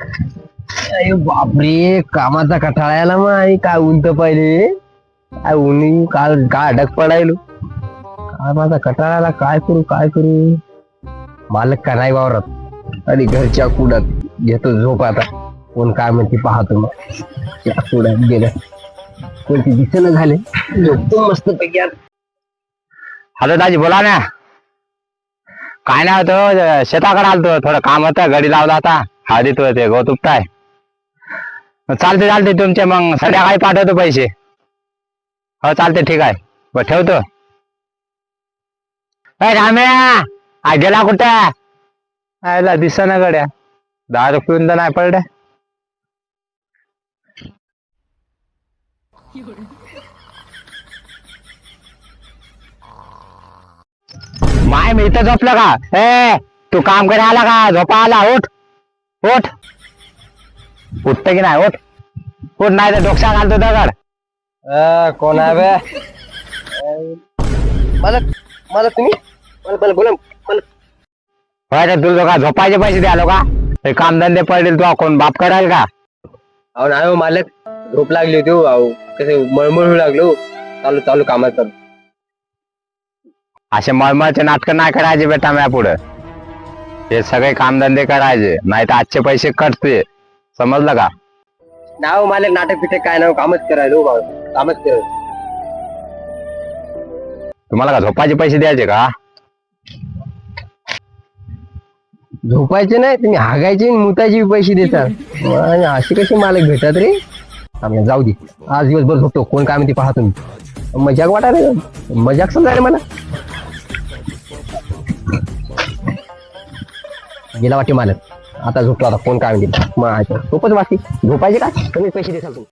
अरे बापरे, कामाचा कठाळा आला मग. आणि काय ऊन तर पहिले काय ऊन, काल काय अडक पडायलो. कामाचा कठाळा आला, काय करू काय करू. मालक का नाही वावरत आणि घरच्या कुडात घेतो झोप. आता कोण काय म्हणते पाहतो. मग त्या कुडात गेलं कोणती दिसेना झाले, झोपतो मस्त पैकी. हॅलो दाजी, बोला ना. काय नाही होतं, शेताकडे आलतो, थोडं काम होतं, गडी लावला होता. हळदीत ते गवत उपटाय. चालते चालते, तुमचे मग संध्याकाळी पाठवतो पैसे. हो चालते, ठीक आहे. बरं ठेवतो. राम्या गेला कुठं? आयला दिसेना गड्या. 10 रुपये तर नाही पडले. माय मी इथं झोपलं का? तू काम करे आला का? झोपा आला? उठ उठ. उठत की नाही? उठ उठ, नाही तर डोक्या घालतो दगड. कोण आहे बे? मालक मालक तुम्ही? मला बोला मला. तुला का झोपायचे पैसे द्यालो का? हे कामधंदे पडले तू कोण बाप करायला का? अहो नाही हो मालक, झोप लागली होती. अहो कसे मळमळ होऊ लागलो. चालू चालू कामात चालू. असे मळमळचे नाटक नाही करायचे बेटा. म्या पुढे हे सगळे कामधंदे करायचे, नाही तर आजचे पैसे कटते. समजलं का? नाही हो मालक, नाटक पिटक काय नाही, कामच करायलो. कामच करायलो. तुम्हाला का झोपायचे पैसे द्यायचे का? झोपायचे नाही, तुम्ही हागायचे मुतायचे पैसे देतात. असे कसे मालक भेटतात रे? आम्ही जाऊ दे, आज दिवसभर झोपतो. कोण काय म्हणते पहा तुम्ही. मजाक वाटायला, मजाक समजा रे मला. गेला वाटे मालक. आता झोपतो. आता कोण काय म्हणते मग झोपच वाटते. झोपायचे का? कमी पैसे देसाल तुम्ही.